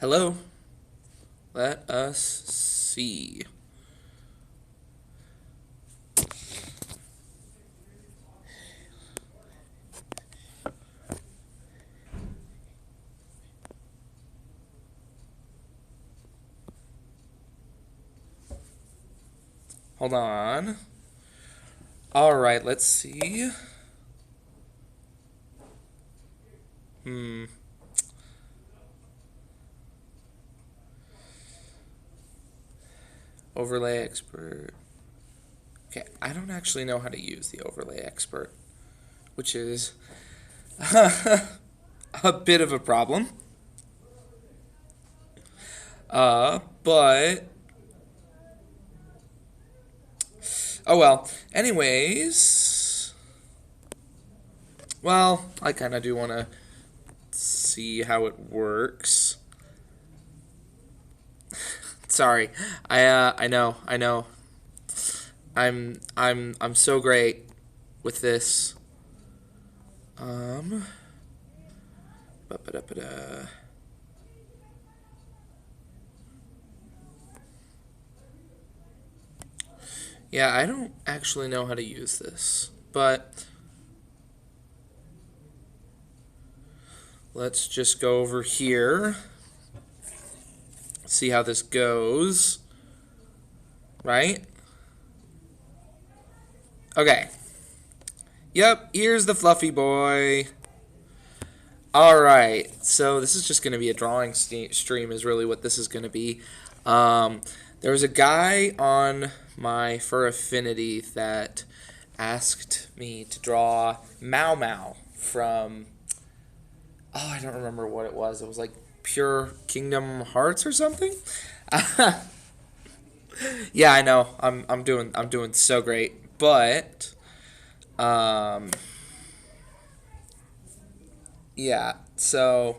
Hello. Let us see. Hold on. All right, let's see. Hmm. Overlay expert. Okay, I don't actually know how to use the overlay expert, which is a bit of a problem. But oh well. Anyways, well, I kind of do want to see how it works. Sorry, I know. I'm so great with this. Ba-ba-da-ba-da. Yeah, I don't actually know how to use this, but let's just go over here, see how this goes, right? Okay. Yep, here's the fluffy boy. Alright, so this is just going to be a drawing stream is really what this is going to be. There was a guy on my Fur Affinity that asked me to draw Mau Mau from, oh, I don't remember what it was. It was like Pure Kingdom Hearts or something. Yeah, I know. I'm doing so great, but yeah. So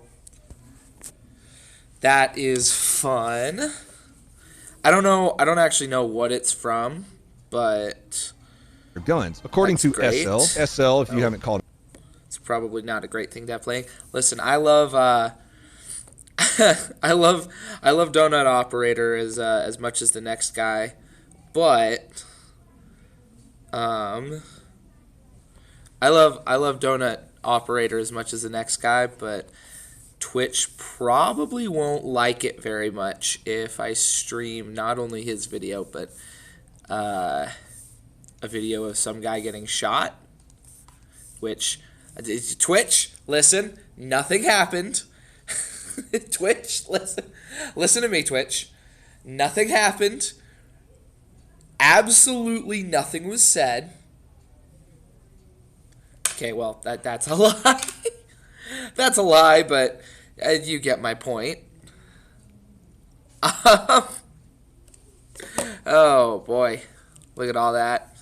that is fun. I don't know. I don't actually know what it's from, but Guns. According that's to great. SL, if you haven't called It's probably not a great thing to have playing. Listen, I love I love Donut Operator as much as the next guy, but um I love Donut Operator as much as the next guy, but Twitch probably won't like it very much if I stream not only his video but uh, a video of some guy getting shot. Which Twitch, listen, nothing happened. Twitch, listen to me, Twitch. Nothing happened. Absolutely nothing was said. Okay, well that's a lie. That's a lie, but you get my point. Oh boy, look at all that.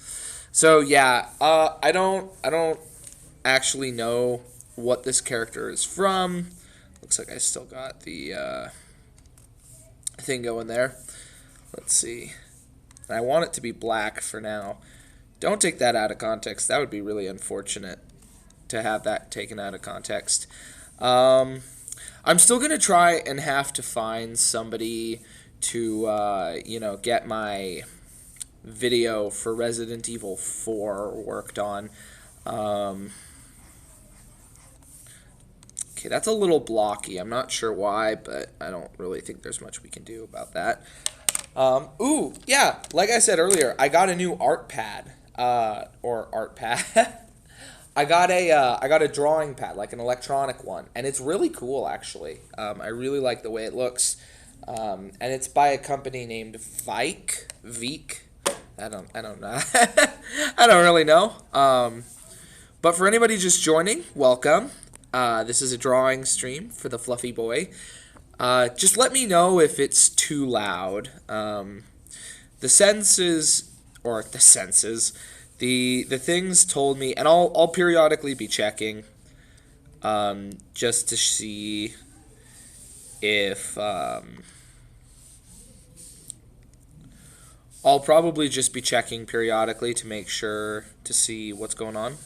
So yeah, I don't actually know what this character is from. Looks like I still got the thing going there. Let's see. I want it to be black for now. Don't take that out of context. That would be really unfortunate to have that taken out of context. I'm still going to try and have to find somebody to, get my video for Resident Evil 4 worked on. Okay, that's a little blocky. I'm not sure why, but I don't really think there's much we can do about that. Ooh, yeah, like I said earlier, I got a new art pad, or art pad. I got a drawing pad, like an electronic one, and it's really cool actually. I really like the way it looks, and it's by a company named Veek. I don't know. I don't really know. But for anybody just joining, welcome. This is a drawing stream for the Fluffy Boy. Just let me know if it's too loud. The things told me, and I'll periodically be checking, just to see if I'll probably just be checking periodically to make sure to see what's going on.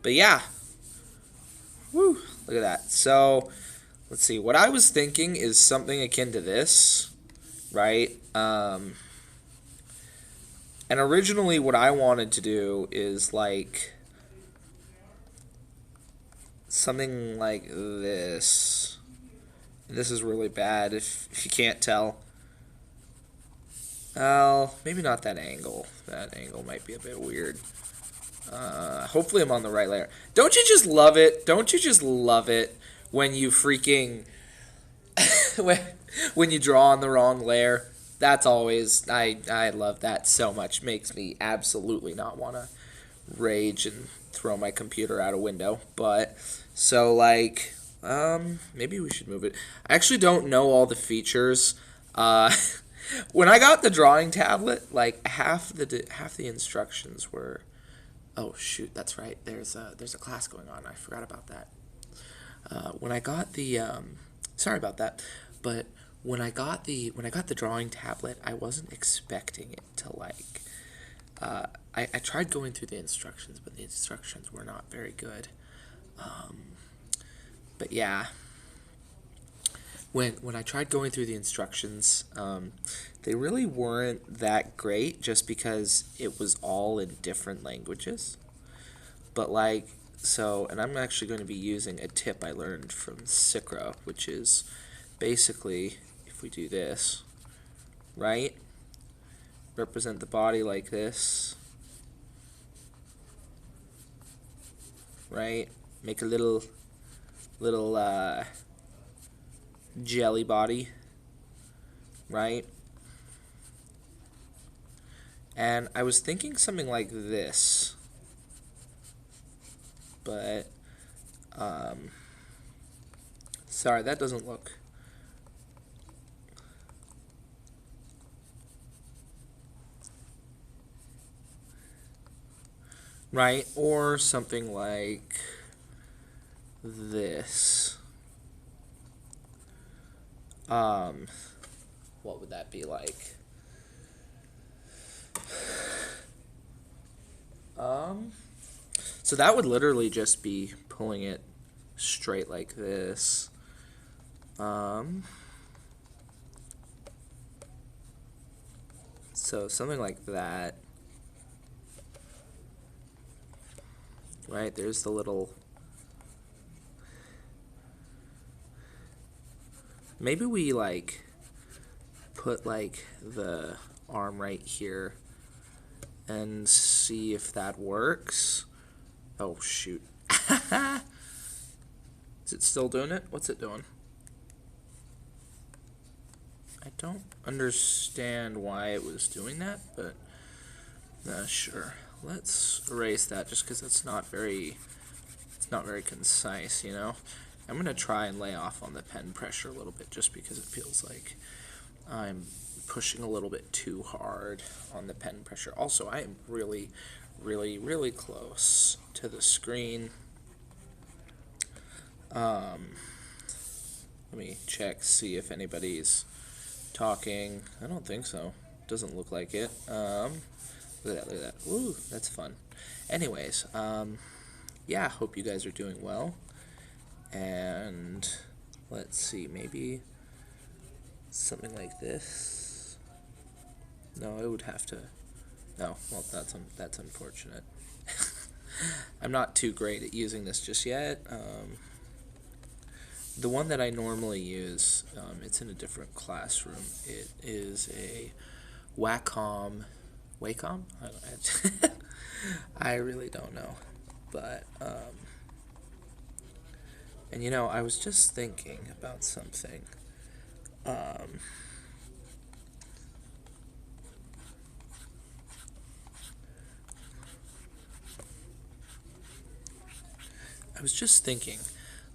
But yeah. Woo, look at that. So, let's see. What I was thinking is something akin to this, right? And originally what I wanted to do is like something like this. This is really bad if you can't tell. Well, maybe not that angle. That angle might be a bit weird. Hopefully I'm on the right layer. Don't you just love it? Don't you just love it when you freaking when you draw on the wrong layer? That's always I love that so much. Makes me absolutely not want to rage and throw my computer out a window. But so like maybe we should move it. I actually don't know all the features. When I got the drawing tablet, like half the instructions were. Oh shoot, that's right. There's a class going on. I forgot about that. When I got the sorry about that, but when I got the drawing tablet, I wasn't expecting it to like. I tried going through the instructions, but the instructions were not very good. But yeah, when I tried going through the instructions, they really weren't that great just because it was all in different languages. But like, so, and I'm actually going to be using a tip I learned from Sikra, which is basically, if we do this, right, represent the body like this, right, make a little jelly body, right? And I was thinking something like this, but sorry, that doesn't look right, or something like this. What would that be like? So that would literally just be pulling it straight like this. So something like that. Right, there's the little. Maybe we like put like the arm right here and see if that works. Oh shoot. Is it still doing it? What's it doing? I don't understand why it was doing that, but sure. Let's erase that just because it's not very concise, you know. I'm gonna try and lay off on the pen pressure a little bit just because it feels like I'm pushing a little bit too hard on the pen pressure. Also, I am really, really, really close to the screen. Let me check, see if anybody's talking. I don't think so. Doesn't look like it. Look at that, look at that. Woo, that's fun. Anyways, yeah, hope you guys are doing well. And let's see, maybe something like this. No, it would have to. No, well, that's unfortunate. I'm not too great at using this just yet. The one that I normally use, it's in a different classroom. It is a Wacom. Wacom? I really don't know, but and you know, I was just thinking about something. I was just thinking,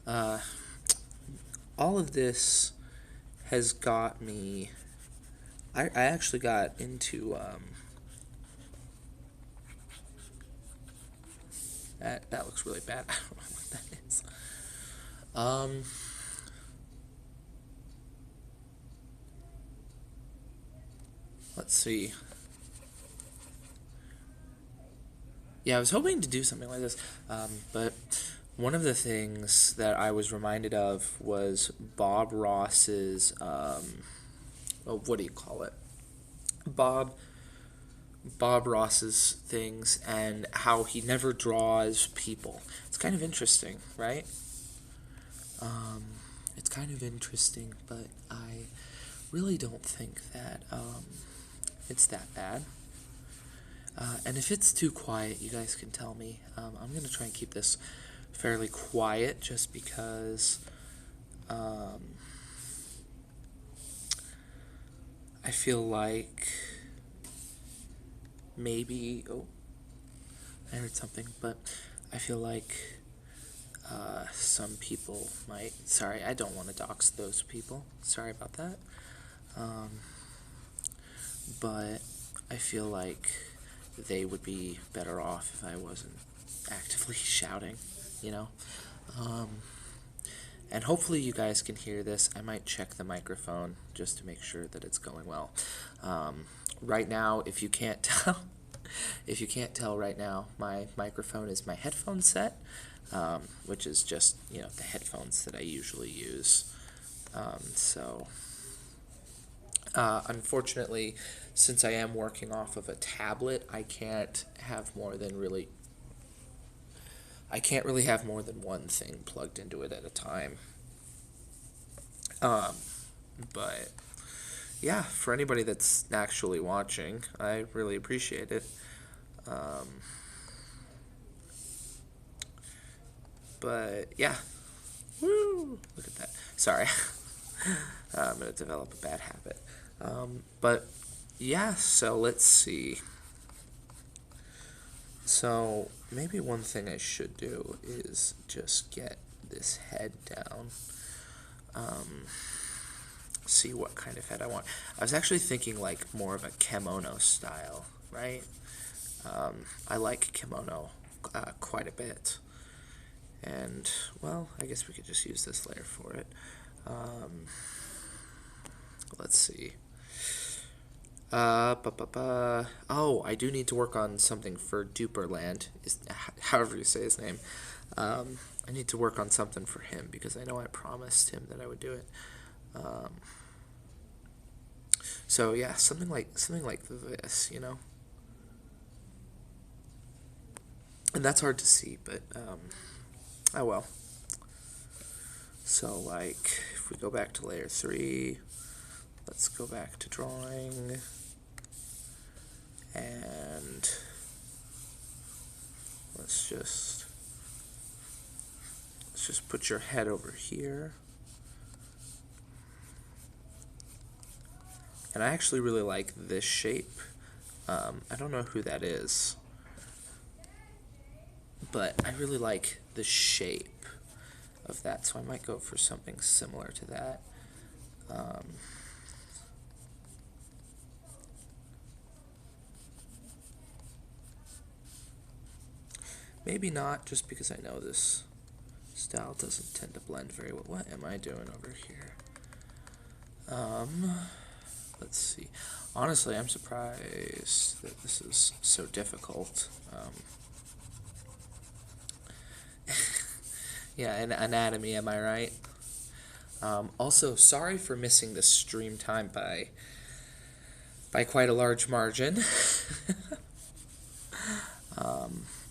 all of this has got me. I actually got into that looks really bad. I don't know what that is. Let's see. Yeah, I was hoping to do something like this, but one of the things that I was reminded of was Bob Ross's, oh, what do you call it? Bob Bob Ross's things and how he never draws people. It's kind of interesting, right? It's kind of interesting, but I really don't think that it's that bad. And if it's too quiet, you guys can tell me. I'm going to try and keep this fairly quiet just because I feel like maybe. Oh, I heard something, but I feel like some people might. Sorry, I don't want to dox those people. Sorry about that. But I feel like they would be better off if I wasn't actively shouting, you know? And hopefully you guys can hear this. I might check the microphone just to make sure that it's going well. Right now, if you can't tell, right now, my microphone is my headphone set, which is just, the headphones that I usually use. Unfortunately, since I am working off of a tablet, I can't really have more than one thing plugged into it at a time. But yeah, for anybody that's actually watching, I really appreciate it. But yeah, woo! Look at that. Sorry, I'm gonna develop a bad habit. But yeah, so let's see. So maybe one thing I should do is just get this head down. See what kind of head I want. I was actually thinking like more of a kimono style, right? I like kimono quite a bit. And, well, I guess we could just use this layer for it. Let's see. Oh, I do need to work on something for Duperland, however you say his name. I need to work on something for him because I know I promised him that I would do it. So yeah, something like this, And that's hard to see, but oh well. So like, if we go back to layer 3, let's go back to drawing, and let's just put your head over here. And I actually really like this shape. I don't know who that is, but I really like the shape of that, so I might go for something similar to that. Maybe not, just because I know this style doesn't tend to blend very well. What am I doing over here? Let's see. Honestly, I'm surprised that this is so difficult. Yeah, and anatomy, am I right? Also, sorry for missing the stream time by quite a large margin.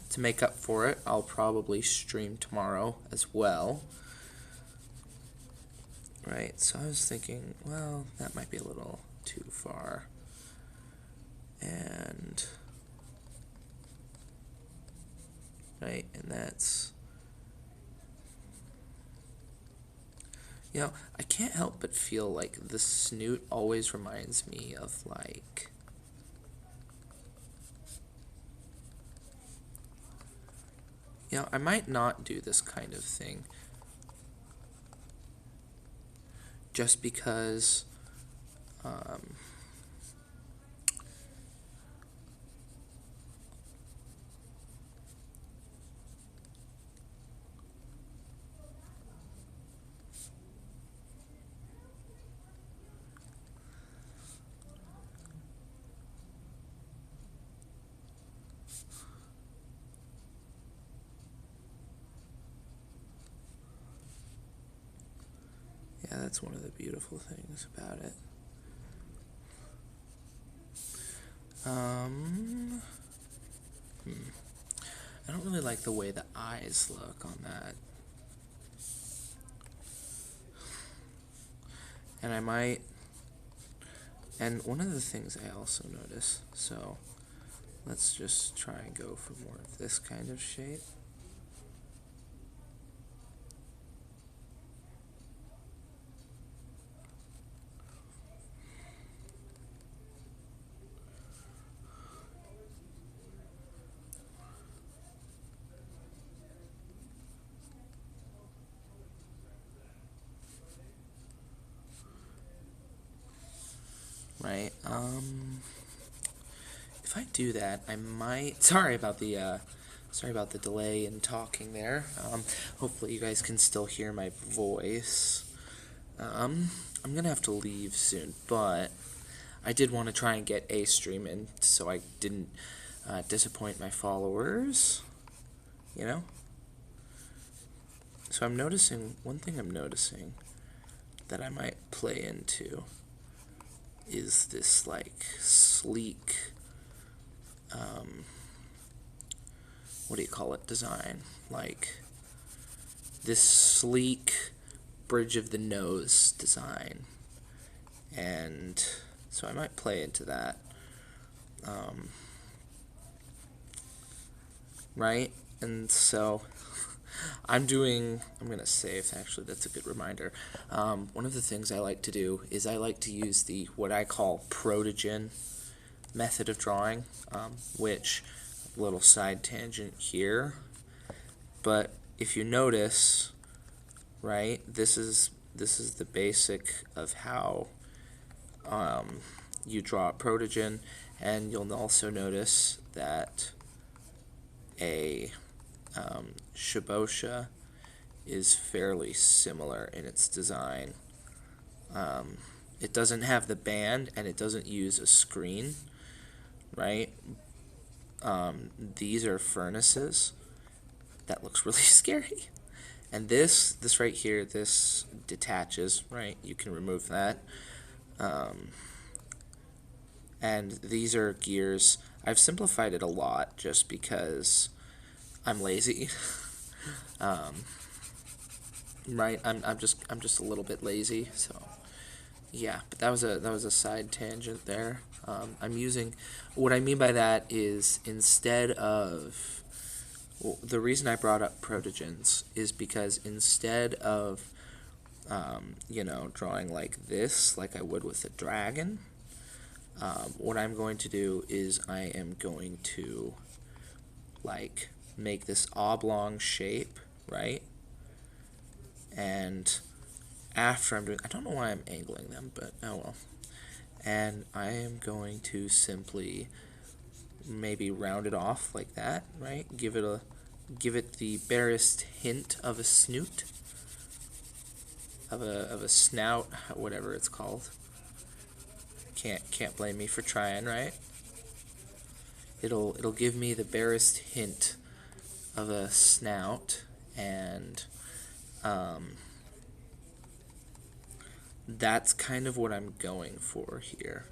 To make up for it, I'll probably stream tomorrow as well. Right, so I was thinking, well, that might be a little too far. And right, and that's, I can't help but feel like the snoot always reminds me of like I might not do this kind of thing just because Yeah, that's one of the beautiful things about it. I don't really like the way the eyes look on that. And I might, and one of the things I also notice, so let's just try and go for more of this kind of shape. Right, if I do that, I might, sorry about the delay in talking there. Hopefully you guys can still hear my voice. I'm gonna have to leave soon, but I did want to try and get a stream in so I didn't disappoint my followers, you know? So one thing I'm noticing that I might play into is this like sleek, what do you call it, design, like this sleek bridge of the nose design, and so I might play into that, right? And so I'm gonna save, actually that's a good reminder. One of the things I like to do is I like to use the what I call protogen method of drawing, which, little side tangent here, but if you notice, right, this is the basic of how you draw a protogen, and you'll also notice that a Shibosha is fairly similar in its design. It doesn't have the band and it doesn't use a screen, right? These are furnaces. That looks really scary. And this right here, this detaches, right? You can remove that. And these are gears. I've simplified it a lot just because I'm lazy. Right? I'm just a little bit lazy, so yeah, but that was a side tangent there. I'm using, what I mean by that is, instead of, well, the reason I brought up protogens is because instead of drawing like this, like I would with a dragon, what I'm going to do is I am going to like make this oblong shape, right? And after I'm doing, I don't know why I'm angling them, but oh well. And I am going to simply maybe round it off like that, right? Give it the barest hint of a snoot, of a snout, whatever it's called. Can't blame me for trying, right? It'll give me the barest hint of a snout, and that's kind of what I'm going for here.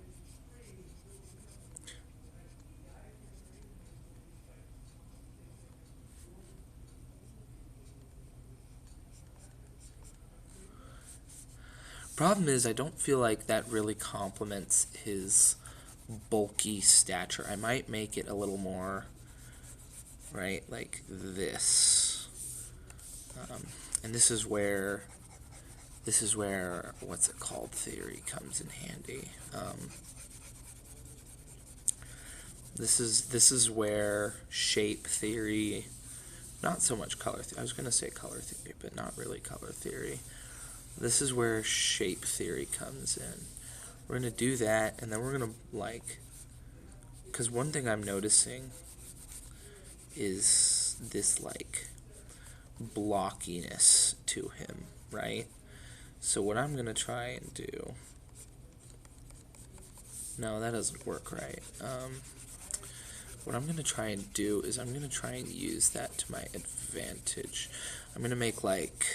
Problem is, I don't feel like that really complements his bulky stature. I might make it a little more, right, like this. And this is where what's it called, theory comes in handy. This is where shape theory, not so much color theory. I was gonna say color theory, but not really color theory. This is where shape theory comes in. We're gonna do that, and then we're gonna because one thing I'm noticing is this like blockiness to him, right? So what I'm gonna try and do, no, that doesn't work right. What I'm gonna try and do is I'm gonna try and use that to my advantage. I'm gonna make like,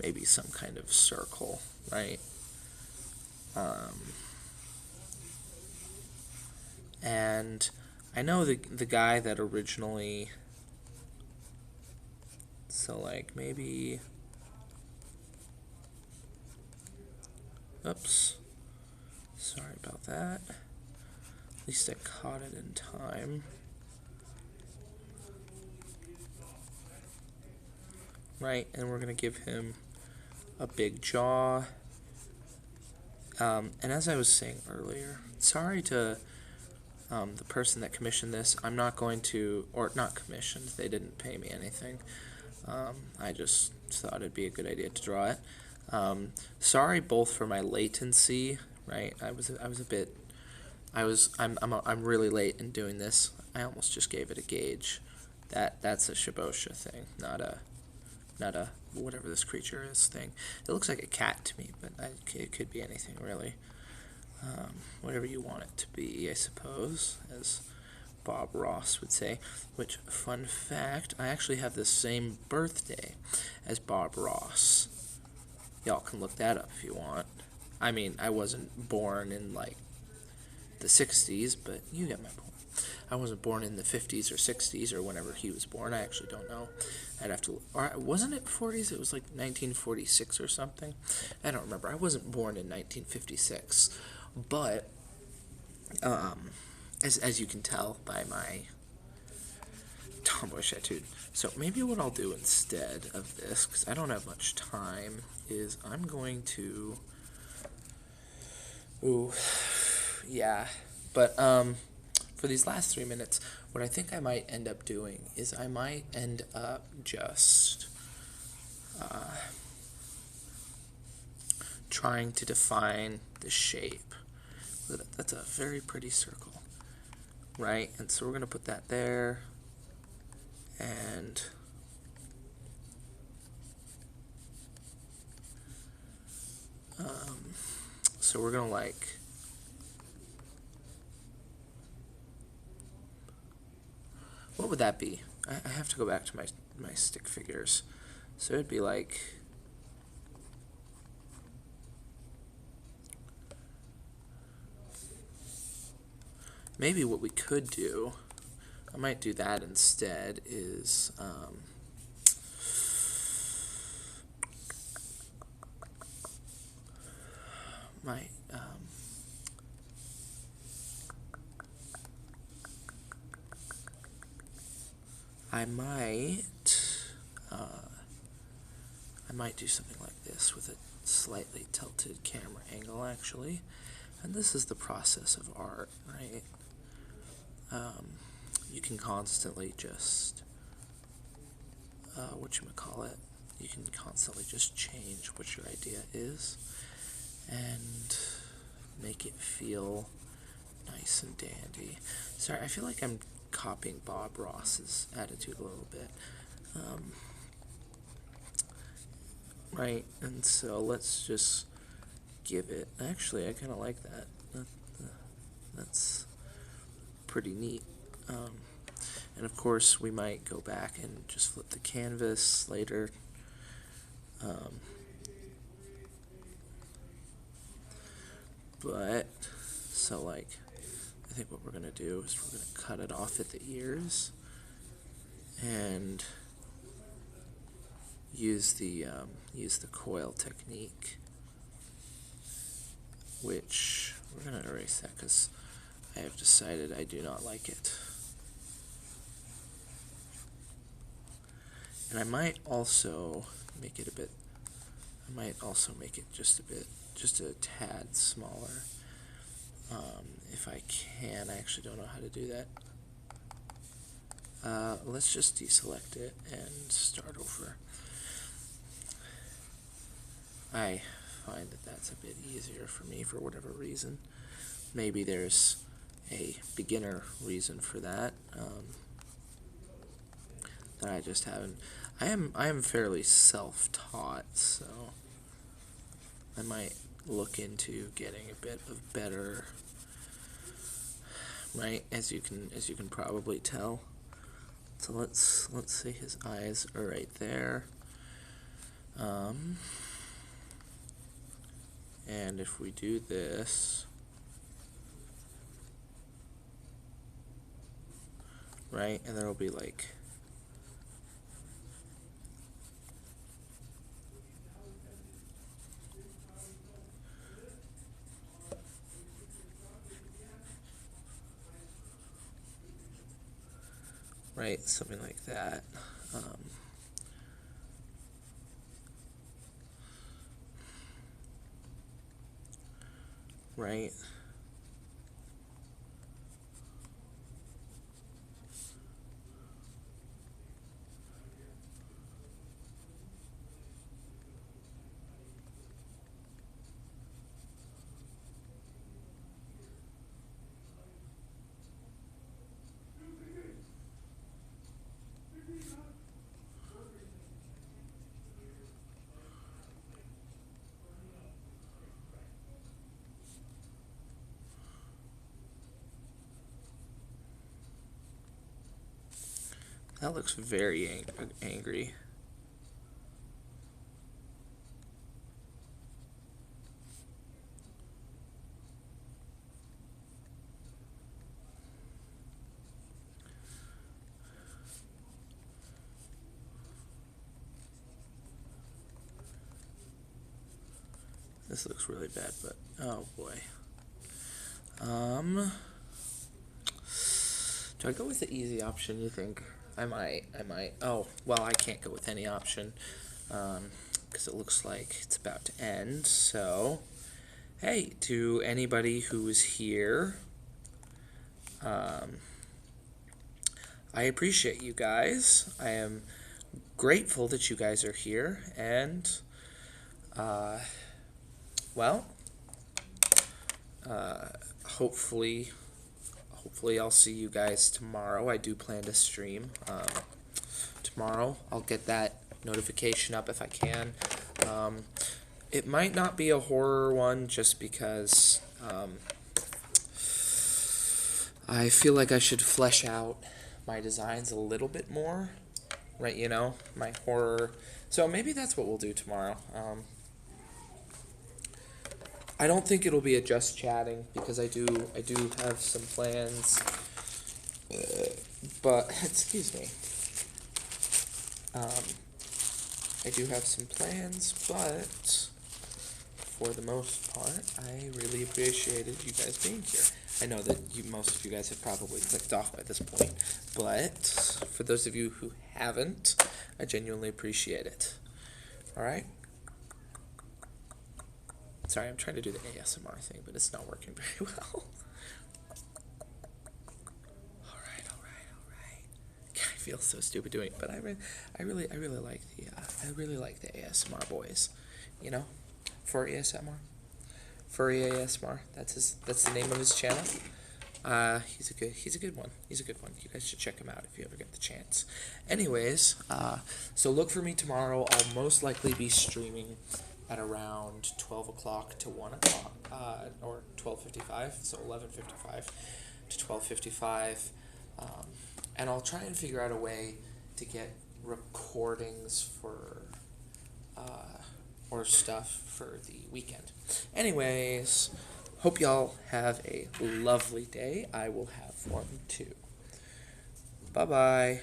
maybe some kind of circle, right? And I know the guy that originally, so like maybe, oops, sorry about that. At least I caught it in time. Right, and we're gonna give him a big jaw. And as I was saying earlier, sorry to the person that commissioned this. I'm not going to, or not commissioned, they didn't pay me anything. I just thought it'd be a good idea to draw it. Sorry both for my latency, right? I'm really late in doing this. I almost just gave it a gauge. That's a Shibosha thing, not a whatever this creature is thing. It looks like a cat to me, but it could be anything really. Whatever you want it to be, I suppose, as Bob Ross would say. Which, fun fact, I actually have the same birthday as Bob Ross. Y'all can look that up if you want. I mean, I wasn't born in like the 60s, but you get my point. I wasn't born in the 50s or 60s or whenever he was born. I actually don't know. I'd have to, or wasn't it 40s? It was like 1946 or something. I don't remember. I wasn't born in 1956, but as you can tell by my tomboyish attitude. So maybe what I'll do instead of this, because I don't have much time, is I'm going to. Ooh, yeah, but for these last 3 minutes, what I think I might end up doing is I might end up just trying to define the shape. That's a very pretty circle, right? And so we're going to put that there, and so we're going to like, what would that be? I have to go back to my stick figures. So it'd be like, maybe what we could do, I might do that instead, is I might do something like this with a slightly tilted camera angle, actually. And this is the process of art, right? You can constantly just, you can constantly just change what your idea is and make it feel nice and dandy. Sorry, I feel like I'm copying Bob Ross's attitude a little bit. Right, and so let's just give it, actually I kind of like that. That's pretty neat. And of course we might go back and just flip the canvas later. But so like, I think what we're gonna do is we're gonna cut it off at the ears and use the coil technique, which we're gonna erase that because I have decided I do not like it. And I might also make it a bit, just a tad smaller. If I can, I actually don't know how to do that. Let's just deselect it and start over. I find that that's a bit easier for me for whatever reason. Maybe there's a beginner reason for that. That I just haven't. I am fairly self-taught, so I might look into getting a bit of better. Right, as you can probably tell. So let's see, his eyes are right there. And if we do this, right, and then it'll be like, right, something like that. Right. That looks very angry. This looks really bad, but oh boy. Do I go with the easy option, you think? I might. Oh, well, I can't go with any option, because it looks like it's about to end, so, hey, to anybody who is here, I appreciate you guys. I am grateful that you guys are here, and, well, hopefully I'll see you guys tomorrow. I do plan to stream tomorrow. I'll get that notification up if I can. It might not be a horror one just because I feel like I should flesh out my designs a little bit more, right? You know, my horror. So maybe that's what we'll do tomorrow. I don't think it'll be a just chatting because I do have some plans, but excuse me. I do have some plans, but for the most part, I really appreciated you guys being here. I know that most of you guys have probably clicked off by this point, but for those of you who haven't, I genuinely appreciate it. All right. Sorry, I'm trying to do the ASMR thing, but it's not working very well. All right. I feel so stupid doing it, but I really like the ASMR boys, you know, Furry ASMR, Furry ASMR. That's the name of his channel. He's a good one. You guys should check him out if you ever get the chance. Anyways, so look for me tomorrow. I'll most likely be streaming at around 12 o'clock to 1 o'clock, or 12:55, so 11:55 to 12:55, and I'll try and figure out a way to get recordings for, or stuff for the weekend. Anyways, hope y'all have a lovely day. I will have one too. Bye-bye.